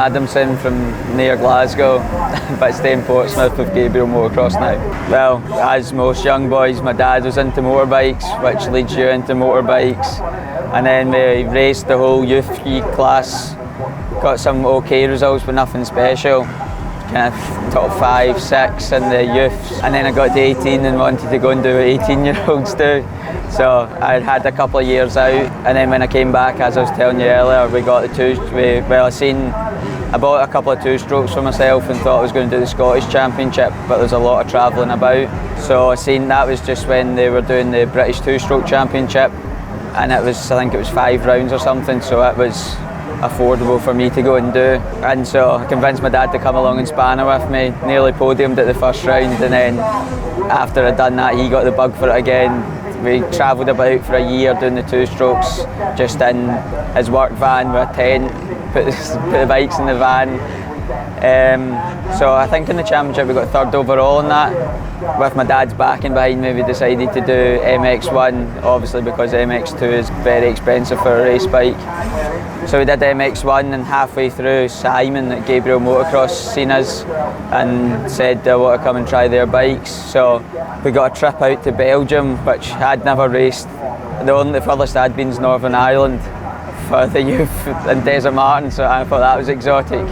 Adamson from near Glasgow, but stay in Portsmouth with Gabriel Motocross now. Well, as most young boys, my dad was into motorbikes, which leads you into motorbikes. And then we raced the whole youth class, got some okay results but nothing special. Kind of top 5, 6 in the youths. And then I got to 18 and wanted to go and do what 18-year-olds do. So I had a couple of years out, and then when I came back, as I was telling you earlier, we got I bought a couple of two-strokes for myself and thought I was going to do the Scottish Championship, but there's a lot of travelling about. So I seen that was just when they were doing the British two-stroke Championship, and I think it was 5 rounds or something, so it was affordable for me to go and do. And so I convinced my dad to come along and spanner with me, nearly podiumed at the first round, and then after I'd done that he got the bug for it again. We travelled about for a year doing the two-strokes, just in his work van with a tent, put the bikes in the van. So I think in the championship we got 3rd overall in that. With my dad's backing behind me, we decided to do MX1, obviously because MX2 is very expensive for a race bike. So we did MX1, and halfway through Simon at Gabriel Motocross seen us and said they want to come and try their bikes. So we got a trip out to Belgium, which I'd never raced. The furthest I'd been is Northern Ireland for the youth in Desert Martin, so I thought that was exotic.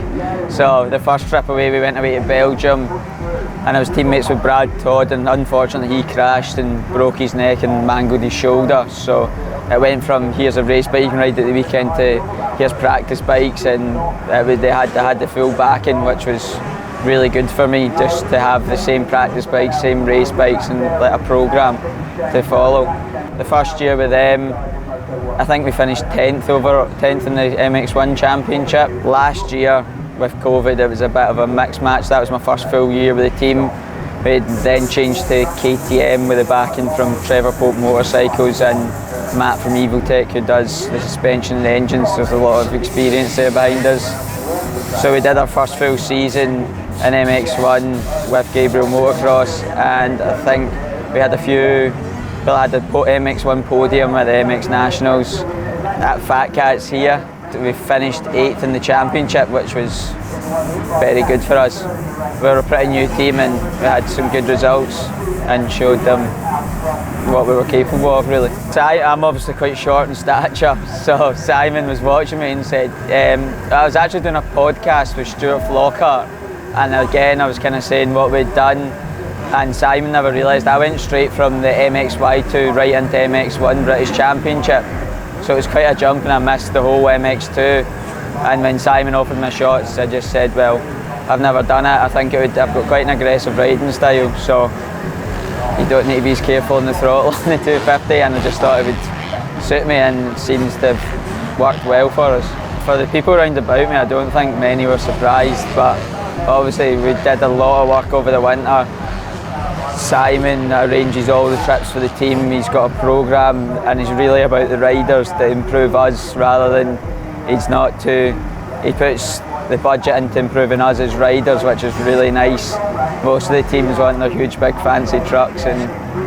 So the first trip away, we went away to Belgium, and I was teammates with Brad Todd, and unfortunately he crashed and broke his neck and mangled his shoulder. So it went from here's a race bike you can ride at the weekend to here's practice bikes, and they had the full backing, which was really good for me, just to have the same practice bikes, same race bikes, and like a programme to follow. The first year with them, I think we finished 10th in the MX1 Championship. Last year with COVID it was a bit of a mixed match. That was my first full year with the team. We then changed to KTM with the backing from Trevor Pope Motorcycles and Matt from Evil Tech, who does the suspension and the engines. There's a lot of experience there behind us. So we did our first full season in MX1 with Gabriel Motocross, and I think we had the MX1 podium at the MX Nationals at Fat Cats here. We finished 8th in the championship, which was very good for us. We were a pretty new team and we had some good results and showed them what we were capable of, really. So I'm obviously quite short in stature, so Simon was watching me and said, I was actually doing a podcast with Stuart Flockhart, and again I was kind of saying what we'd done, and Simon never realised I went straight from the MXY2 right into MX1 British Championship. So it was quite a jump and I missed the whole MX2. And when Simon offered me shots, I just said, well, I've never done it. I think I've got quite an aggressive riding style, so you don't need to be as careful on the throttle on the 250, and I just thought it would suit me, and it seems to have worked well for us. For the people around about me, I don't think many were surprised, but obviously we did a lot of work over the winter. Simon arranges all the trips for the team. He's got a programme and he's really about the riders to improve us rather than he puts the budget into improving us as riders, which is really nice. Most of the teams want their huge big fancy trucks,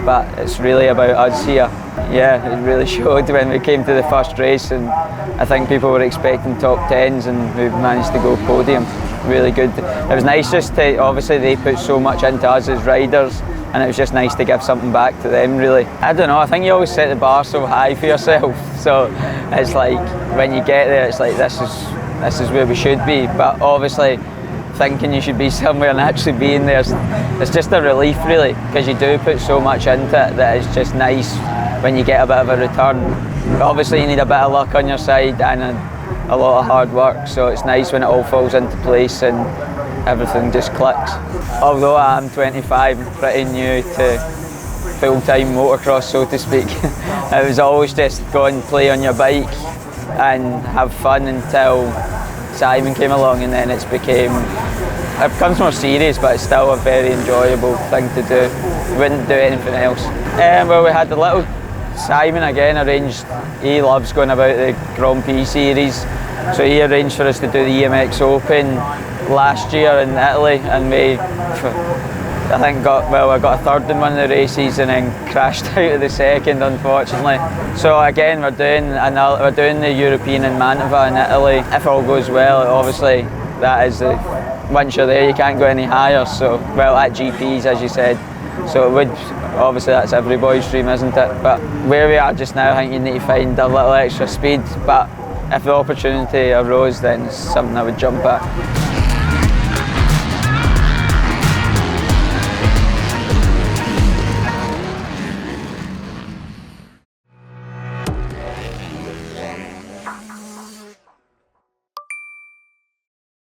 but it's really about us here. Yeah, it really showed when we came to the first race, and I think people were expecting top 10s and we managed to go podium. Really good. It was nice just to, obviously they put so much into us as riders, and it was just nice to give something back to them, really. I don't know, I think you always set the bar so high for yourself, so it's like when you get there it's like this is where we should be, but obviously thinking you should be somewhere and actually being there, it's just a relief, really, because you do put so much into it that it's just nice when you get a bit of a return. But obviously you need a bit of luck on your side and a lot of hard work, so it's nice when it all falls into place and everything just clicks. Although I am 25, I'm pretty new to full-time motocross, so to speak. It was always just go and play on your bike and have fun until Simon came along, and then it becomes more serious, but it's still a very enjoyable thing to do. Wouldn't do anything else. Well, we had the little Simon again arranged. He loves going about the Grand Prix series, so he arranged for us to do the EMX Open last year in Italy, and I got a third in one of the races and then crashed out of the second, unfortunately. So again, we're doing the European in Mantova in Italy. If all goes well, obviously that is once you're there, you can't go any higher. So, well, at GPs, as you said. So it would, obviously that's everybody's dream, isn't it? But where we are just now, I think you need to find a little extra speed. But if the opportunity arose, then it's something I would jump at.